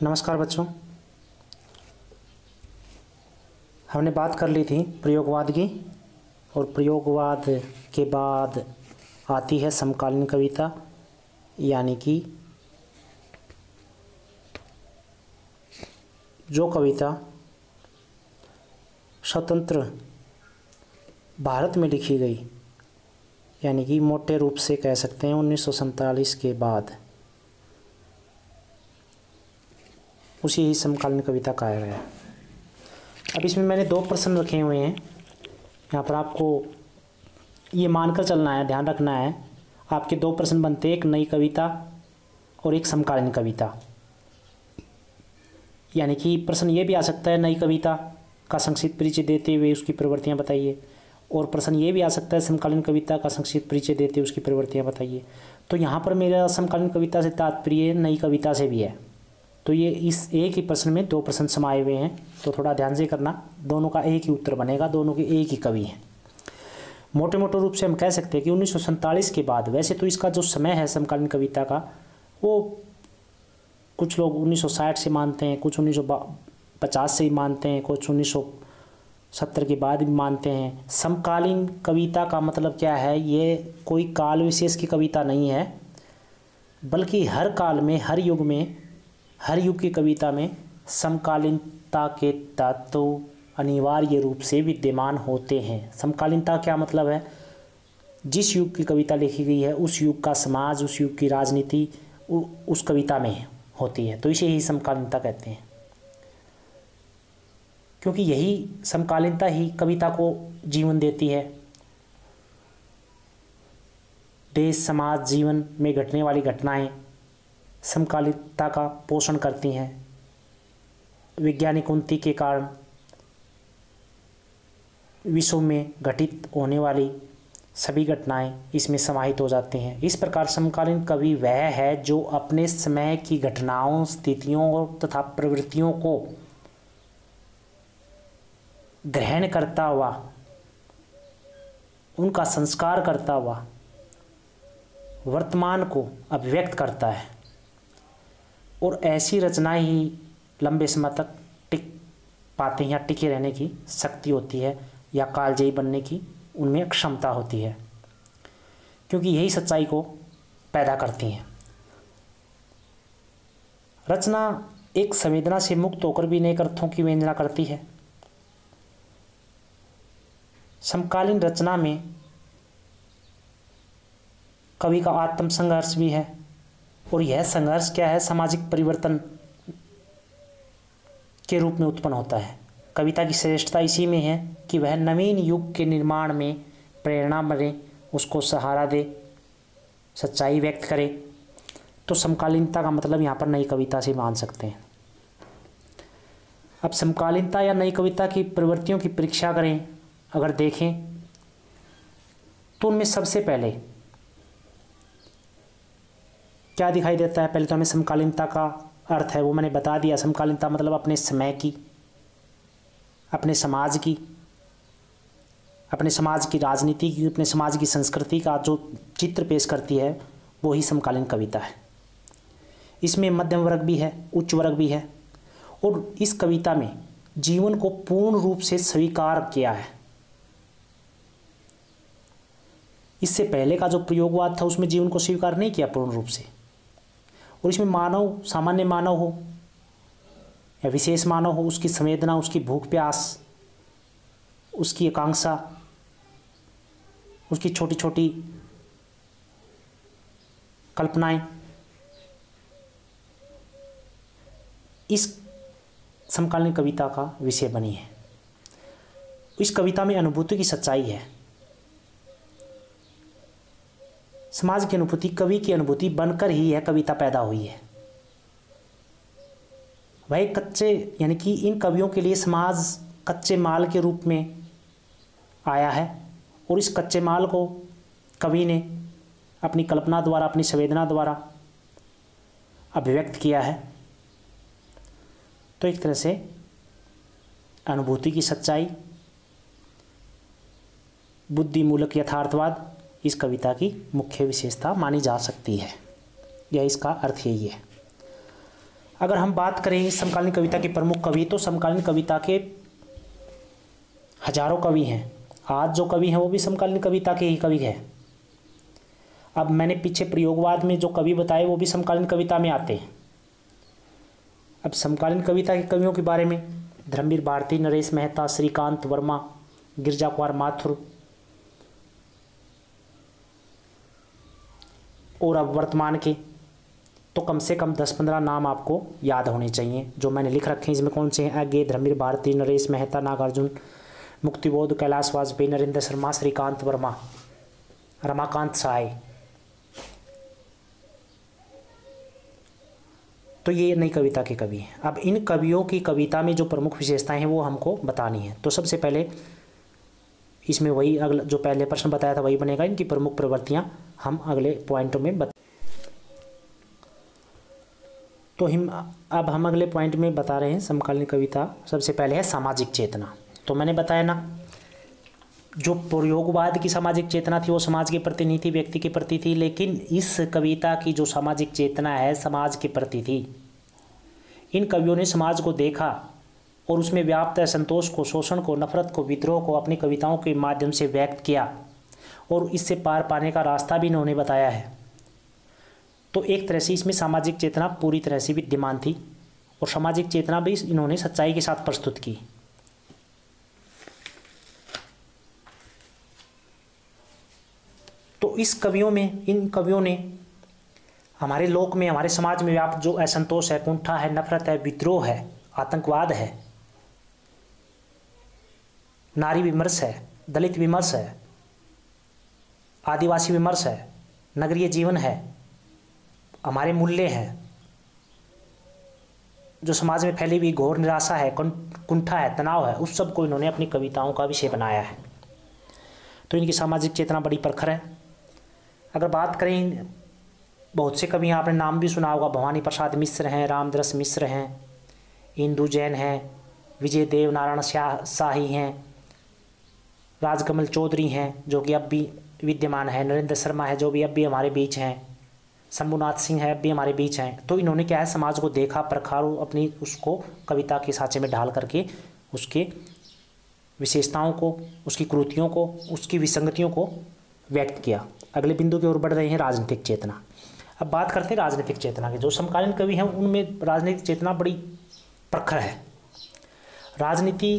नमस्कार बच्चों। हमने बात कर ली थी प्रयोगवाद की, और प्रयोगवाद के बाद आती है समकालीन कविता, यानी कि जो कविता स्वतंत्र भारत में लिखी गई, यानी कि मोटे रूप से कह सकते हैं 1947 के बाद, उसी ही समकालीन कविता कहा गया है। अब इसमें मैंने दो प्रश्न रखे हुए हैं। यहाँ पर आपको ये मानकर चलना है, ध्यान रखना है। आपके दो प्रश्न बनते हैं, एक नई कविता और एक समकालीन कविता। यानी कि प्रश्न ये भी आ सकता है, नई कविता का संक्षिप्त परिचय देते हुए उसकी प्रवृत्तियाँ बताइए, और प्रश्न ये भी आ सकता है, समकालीन कविता का संक्षिप्त परिचय देते हुए उसकी प्रवृत्तियाँ बताइए। तो यहाँ पर मेरा समकालीन कविता से तात्पर्य नई कविता से भी है। तो ये इस एक ही प्रश्न में दो प्रश्न समाये हुए हैं, तो थोड़ा ध्यान से करना। दोनों का एक ही उत्तर बनेगा, दोनों के एक ही कवि हैं। मोटे मोटे रूप से हम कह सकते हैं कि 1947 के बाद, वैसे तो इसका जो समय है समकालीन कविता का, वो कुछ लोग 1960 से मानते हैं, कुछ 1950 से ही मानते हैं, कुछ 1970 के बाद भी मानते हैं। समकालीन कविता का मतलब क्या है? ये कोई काल विशेष की कविता नहीं है, बल्कि हर काल में, हर युग में, हर युग की कविता में समकालीनता के तत्व अनिवार्य रूप से विद्यमान होते हैं। समकालीनता क्या मतलब है? जिस युग की कविता लिखी गई है, उस युग का समाज, उस युग की राजनीति उस कविता में होती है, तो इसे ही समकालीनता कहते हैं। क्योंकि यही समकालीनता ही कविता को जीवन देती है। देश, समाज, जीवन में घटने वाली घटनाएं समकालीनता का पोषण करती हैं। वैज्ञानिक उन्नति के कारण विश्व में घटित होने वाली सभी घटनाएं इसमें समाहित हो जाती हैं। इस प्रकार समकालीन कवि वह है जो अपने समय की घटनाओं, स्थितियों तथा प्रवृत्तियों को ग्रहण करता हुआ, उनका संस्कार करता हुआ वर्तमान को अभिव्यक्त करता है, और ऐसी रचनाएं ही लंबे समय तक टिक पाते हैं, या टिके रहने की शक्ति होती है, या कालजयी बनने की उनमें क्षमता होती है, क्योंकि यही सच्चाई को पैदा करती हैं। रचना एक संवेदना से मुक्त होकर भी अनेक अर्थों की व्यंजना करती है। समकालीन रचना में कवि का आत्म संघर्ष भी है, और यह संघर्ष क्या है? सामाजिक परिवर्तन के रूप में उत्पन्न होता है। कविता की श्रेष्ठता इसी में है कि वह नवीन युग के निर्माण में प्रेरणा बने, उसको सहारा दे, सच्चाई व्यक्त करे। तो समकालीनता का मतलब यहाँ पर नई कविता से मान सकते हैं। अब समकालीनता या नई कविता की प्रवृत्तियों की परीक्षा करें, अगर देखें तो उनमें सबसे पहले क्या दिखाई देता है? पहले तो हमें समकालीनता का अर्थ है वो मैंने बता दिया। समकालीनता मतलब अपने समय की, अपने समाज की, अपने समाज की राजनीति की, अपने समाज की संस्कृति का जो चित्र पेश करती है, वो ही समकालीन कविता है। इसमें मध्यम वर्ग भी है, उच्च वर्ग भी है, और इस कविता में जीवन को पूर्ण रूप से स्वीकार किया है। इससे पहले का जो प्रयोगवाद था उसमें जीवन को स्वीकार नहीं किया पूर्ण रूप से, और इसमें मानव, सामान्य मानव हो या विशेष मानव हो, उसकी संवेदना, उसकी भूख प्यास, उसकी आकांक्षा, उसकी छोटी छोटी कल्पनाएं, इस समकालीन कविता का विषय बनी है। इस कविता में अनुभूति की सच्चाई है। समाज की अनुभूति, कवि की अनुभूति बनकर ही यह कविता पैदा हुई है। वह कच्चे, यानी कि इन कवियों के लिए समाज कच्चे माल के रूप में आया है, और इस कच्चे माल को कवि ने अपनी कल्पना द्वारा, अपनी संवेदना द्वारा अभिव्यक्त किया है। तो एक तरह से अनुभूति की सच्चाई, बुद्धिमूलक यथार्थवाद इस कविता की मुख्य विशेषता मानी जा सकती है, यह इसका अर्थ यही है। अगर हम बात करें इस समकालीन कविता के प्रमुख कवि, तो समकालीन कविता के हजारों कवि हैं। आज जो कवि हैं वो भी समकालीन कविता के ही कवि हैं। अब मैंने पीछे प्रयोगवाद में जो कवि बताए वो भी समकालीन कविता में आते हैं। अब समकालीन कविता के कवियों के बारे में धर्मवीर भारती, नरेश मेहता, श्रीकांत वर्मा, गिरजा कुमार माथुर, और अब वर्तमान के तो कम से कम 10-15 नाम आपको याद होने चाहिए जो मैंने लिख रखे हैं। इसमें कौन से हैं? आगे धर्मवीर भारती, नरेश मेहता, नागार्जुन, मुक्तिबोध, कैलाश वाजपेयी, नरेंद्र शर्मा, श्रीकांत वर्मा, रमाकांत सहाय। तो ये नई कविता के कवि हैं। अब इन कवियों की कविता में जो प्रमुख विशेषताएं हैं वो हमको बतानी है। तो सबसे पहले इसमें वही अगला जो पहले प्रश्न बताया था वही बनेगा। इनकी प्रमुख प्रवृत्तियां हम अगले पॉइंटों में तो अब हम अगले पॉइंट में बता रहे हैं समकालीन कविता। सबसे पहले है सामाजिक चेतना। तो मैंने बताया ना, जो प्रयोगवाद की सामाजिक चेतना थी वो समाज के प्रति नहीं थी, व्यक्ति के प्रति थी, लेकिन इस कविता की जो सामाजिक चेतना है समाज के प्रति थी। इन कवियों ने समाज को देखा और उसमें व्याप्त असंतोष को, शोषण को, नफरत को, विद्रोह को अपनी कविताओं के माध्यम से व्यक्त किया और इससे पार पाने का रास्ता भी इन्होंने बताया है। तो एक तरह से इसमें सामाजिक चेतना पूरी तरह से विद्यमान थी और सामाजिक चेतना भी इन्होंने सच्चाई के साथ प्रस्तुत की। तो इन कवियों ने हमारे लोक में, हमारे समाज में व्याप्त जो असंतोष है, कुंठा है, नफरत है, विद्रोह है, आतंकवाद है, नारी विमर्श है, दलित विमर्श है, आदिवासी विमर्श है, नगरीय जीवन है, हमारे मूल्य हैं, जो समाज में फैली हुई घोर निराशा है, कुंठा है, तनाव है, उस सब को इन्होंने अपनी कविताओं का विषय बनाया है। तो इनकी सामाजिक चेतना बड़ी प्रखर है। अगर बात करें, बहुत से कवि आपने नाम भी सुना होगा, भवानी प्रसाद मिश्र हैं, रामदरस मिश्र हैं, इंदु जैन हैं, विजय देव नारायण शाही हैं, राजकमल चौधरी हैं जो कि अब भी विद्यमान है, नरेंद्र शर्मा है जो भी अब भी हमारे बीच हैं, शंभुनाथ सिंह है अब भी हमारे बीच हैं। तो इन्होंने क्या है, समाज को देखा, परखा और अपनी उसको कविता के सांचे में ढाल करके उसके विशेषताओं को, उसकी कृतियों को, उसकी विसंगतियों को व्यक्त किया। अगले बिंदु की ओर बढ़ रहे हैं, राजनीतिक चेतना। अब बात करते हैं राजनीतिक चेतना की। जो समकालीन कवि हैं उनमें राजनीतिक चेतना बड़ी प्रखर है। राजनीति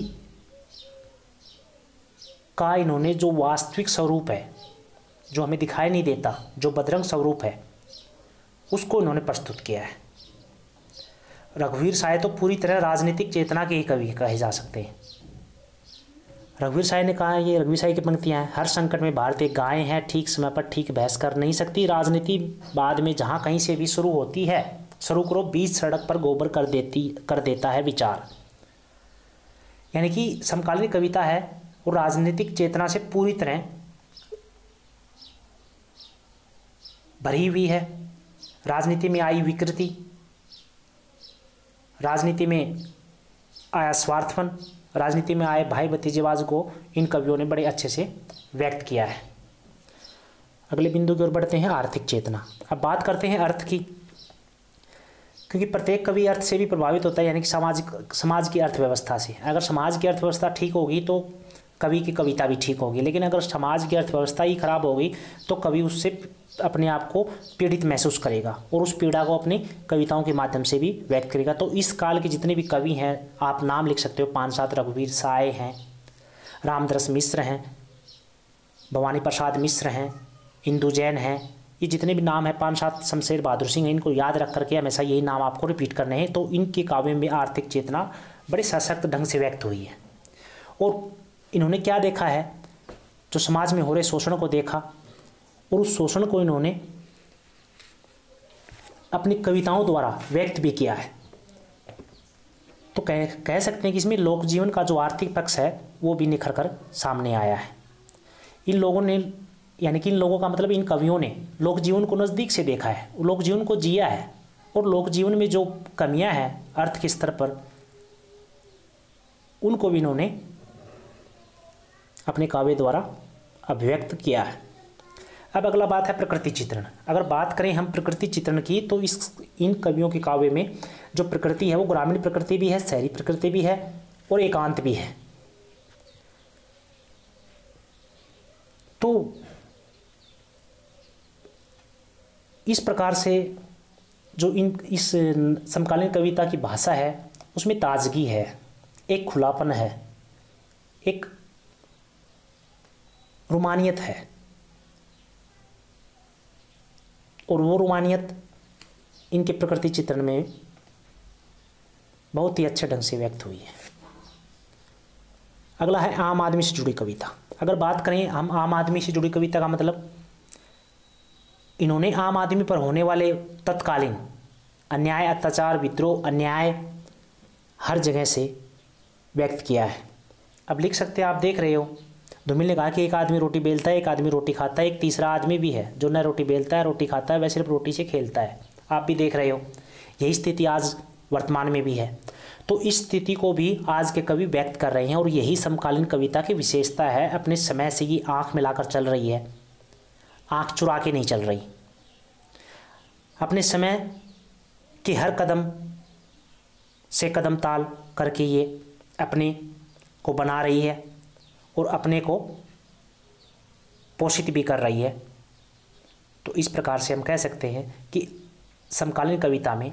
का इन्होंने जो वास्तविक स्वरूप है, जो हमें दिखाई नहीं देता, जो बदरंग स्वरूप है, उसको इन्होंने प्रस्तुत किया है। रघुवीर साय तो पूरी तरह राजनीतिक चेतना के ही कवि कहे जा सकते हैं। रघुवीर साय ने कहा, ये रघुवीर साय की पंक्तियां हैं, हर संकट में भारत एक गाय है, ठीक समय पर ठीक बहस कर नहीं सकती। राजनीति बाद में जहां कहीं से भी शुरू होती है, शुरू करो, बीच सड़क पर गोबर कर देता है विचार। यानी कि समकालीन कविता है और राजनीतिक चेतना से पूरी तरह भरी हुई है। राजनीति में आई विकृति, राजनीति में आया स्वार्थपन, राजनीति में आए भाई भतीजेवाज को इन कवियों ने बड़े अच्छे से व्यक्त किया है। अगले बिंदु की ओर बढ़ते हैं, आर्थिक चेतना। अब बात करते हैं अर्थ की, क्योंकि प्रत्येक कवि अर्थ से भी प्रभावित होता है, यानी कि समाज की अर्थव्यवस्था से। अगर समाज की अर्थव्यवस्था ठीक होगी तो कवि की कविता भी ठीक होगी, लेकिन अगर समाज की अर्थव्यवस्था ही खराब होगी तो कवि उससे अपने आप को पीड़ित महसूस करेगा और उस पीड़ा को अपनी कविताओं के माध्यम से भी व्यक्त करेगा। तो इस काल के जितने भी कवि हैं आप नाम लिख सकते हो, 5-7 रघुवीर साय हैं, रामदरस मिश्र हैं, भवानी प्रसाद मिश्र हैं, इंदु जैन हैं, ये जितने भी नाम हैं, 5-7 शमशेर बहादुर सिंह हैं, इनको याद रख करके हमेशा यही नाम आपको रिपीट करने हैं। तो इनके काव्य में आर्थिक चेतना बड़े सशक्त ढंग से व्यक्त हुई है और इन्होंने क्या देखा है, जो समाज में हो रहे शोषण को देखा और उस शोषण को इन्होंने अपनी कविताओं द्वारा व्यक्त भी किया है। तो कह सकते हैं कि इसमें लोक जीवन का जो आर्थिक पक्ष है वो भी निखर कर सामने आया है। इन लोगों ने, यानी कि इन लोगों का मतलब इन कवियों ने लोक जीवन को नज़दीक से देखा है, लोक जीवन को जिया है और लोक जीवन में जो कमियां हैं अर्थ के स्तर पर, उनको भी इन्होंने अपने काव्य द्वारा अभिव्यक्त किया है। अब अगला बात है प्रकृति चित्रण। अगर बात करें हम प्रकृति चित्रण की, तो इन कवियों के काव्य में जो प्रकृति है वो ग्रामीण प्रकृति भी है, शहरी प्रकृति भी है और एकांत भी है। तो इस प्रकार से जो इस समकालीन कविता की भाषा है उसमें ताजगी है, एक खुलापन है, एक रोमानियत है, और वो रोमानियत इनके प्रकृति चित्रण में बहुत ही अच्छे ढंग से व्यक्त हुई है। अगला है आम आदमी से जुड़ी कविता। अगर बात करें हम आम आदमी से जुड़ी कविता का मतलब, इन्होंने आम आदमी पर होने वाले तत्कालीन अन्याय, अत्याचार, विद्रोह, अन्याय हर जगह से व्यक्त किया है। अब लिख सकते हैं, आप देख रहे हो, धूमिल ने कहा कि एक आदमी रोटी बेलता है, एक आदमी रोटी खाता है, एक तीसरा आदमी भी है जो न रोटी बेलता है, रोटी खाता है, वह सिर्फ रोटी से खेलता है। आप भी देख रहे हो, यही स्थिति आज वर्तमान में भी है। तो इस स्थिति को भी आज के कवि व्यक्त कर रहे हैं, और यही समकालीन कविता की विशेषता है। अपने समय से ये आँख मिलाकर चल रही है, आँख चुरा के नहीं चल रही। अपने समय के हर कदम से कदम ताल करके ये अपने को बना रही है और अपने को पोषित भी कर रही है। तो इस प्रकार से हम कह सकते हैं कि समकालीन कविता में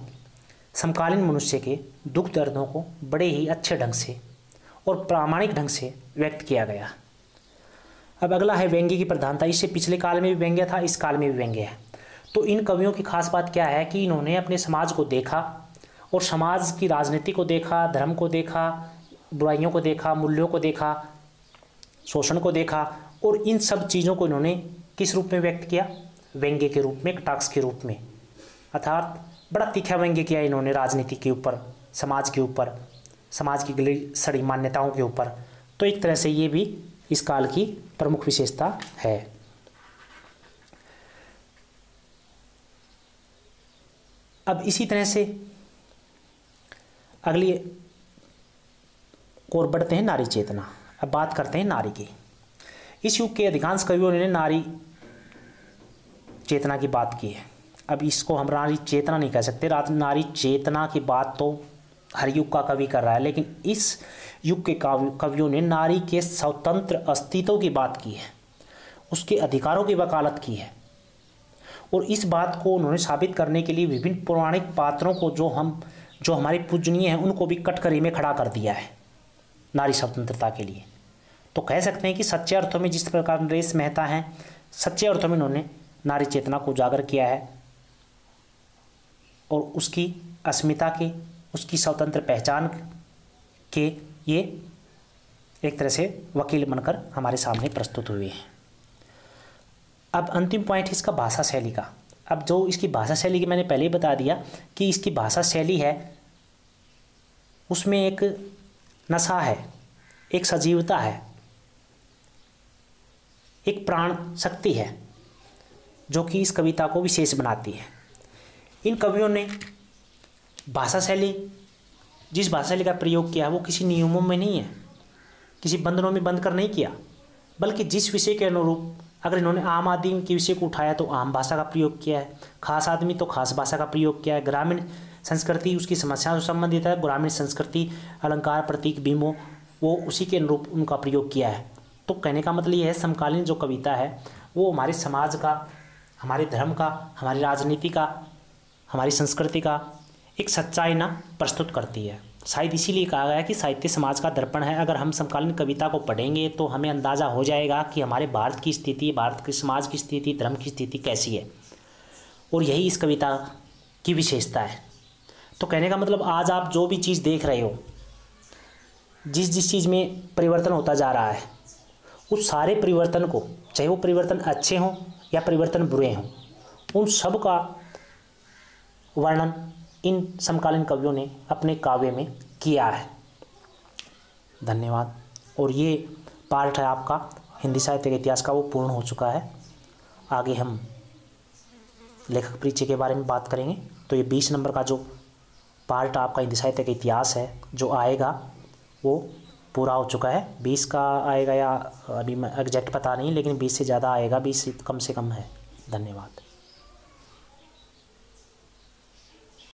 समकालीन मनुष्य के दुख दर्दों को बड़े ही अच्छे ढंग से और प्रामाणिक ढंग से व्यक्त किया गया। अब अगला है व्यंग्य की प्रधानता। इससे पिछले काल में भी व्यंग्य था, इस काल में भी व्यंग्य है। तो इन कवियों की खास बात क्या है कि इन्होंने अपने समाज को देखा और समाज की राजनीति को देखा, धर्म को देखा, बुराइयों को देखा, मूल्यों को देखा, शोषण को देखा, और इन सब चीज़ों को इन्होंने किस रूप में व्यक्त किया? व्यंग्य के रूप में, कटाक्ष के रूप में। अर्थात बड़ा तीखा व्यंग्य किया इन्होंने राजनीति के ऊपर, समाज के ऊपर, समाज की गली सड़ी मान्यताओं के ऊपर। तो एक तरह से ये भी इस काल की प्रमुख विशेषता है। अब इसी तरह से अगली और बढ़ते हैं नारी चेतना। अब बात करते हैं नारी की। इस युग के अधिकांश कवियों ने नारी चेतना की बात की है। अब इसको हम नारी चेतना नहीं कह सकते, नारी चेतना की बात तो हर युग का कवि कर रहा है, लेकिन इस युग के कवियों ने नारी के स्वतंत्र अस्तित्व की बात की है, उसके अधिकारों की वकालत की है, और इस बात को उन्होंने साबित करने के लिए विभिन्न पौराणिक पात्रों को जो हमारे पूजनीय हैं उनको भी कटघरे में खड़ा कर दिया है नारी स्वतंत्रता के लिए। तो कह सकते हैं कि सच्चे अर्थों में जिस प्रकार नरेश मेहता हैं, सच्चे अर्थों में उन्होंने नारी चेतना को उजागर किया है और उसकी अस्मिता के, उसकी स्वतंत्र पहचान के ये एक तरह से वकील बनकर हमारे सामने प्रस्तुत हुए हैं। अब अंतिम पॉइंट है इसका भाषा शैली का। अब जो इसकी भाषा शैली की मैंने पहले ही बता दिया कि इसकी भाषा शैली है, उसमें एक नशा है, एक सजीवता है, एक प्राण शक्ति है जो कि इस कविता को विशेष बनाती है। इन कवियों ने भाषा शैली, जिस भाषा शैली का प्रयोग किया है वो किसी नियमों में नहीं है, किसी बंधनों में बंध कर नहीं किया, बल्कि जिस विषय के अनुरूप, अगर इन्होंने आम आदमी के विषय को उठाया तो आम भाषा का प्रयोग किया है, खास आदमी तो खास भाषा का प्रयोग किया है, ग्रामीण संस्कृति उसकी समस्याओं से संबंधित है, ग्रामीण संस्कृति अलंकार प्रतीक बिंबों वो उसी के अनुरूप उनका प्रयोग किया है। तो कहने का मतलब ये है समकालीन जो कविता है वो हमारे समाज का, हमारे धर्म का, हमारी राजनीति का, हमारी संस्कृति का एक सच्चा आईना प्रस्तुत करती है। शायद इसीलिए कहा गया कि साहित्य समाज का दर्पण है। अगर हम समकालीन कविता को पढ़ेंगे तो हमें अंदाज़ा हो जाएगा कि हमारे भारत की स्थिति, भारत के समाज की स्थिति, धर्म की स्थिति कैसी है, और यही इस कविता की विशेषता है। तो कहने का मतलब आज आप जो भी चीज़ देख रहे हो, जिस चीज़ में परिवर्तन होता जा रहा है, उस सारे परिवर्तन को, चाहे वो परिवर्तन अच्छे हों या परिवर्तन बुरे हों, उन सब का वर्णन इन समकालीन कवियों ने अपने काव्य में किया है। धन्यवाद। और ये पार्ट है आपका हिंदी साहित्य के इतिहास का, वो पूर्ण हो चुका है। आगे हम लेखक परिचय के बारे में बात करेंगे। तो ये 20 नंबर का जो पार्ट आपका हिंदी साहित्य का इतिहास है जो आएगा वो पूरा हो चुका है। 20 का आएगा या अभी मैं एग्जैक्ट पता नहीं, लेकिन 20 से ज़्यादा आएगा, 20 से कम है। धन्यवाद।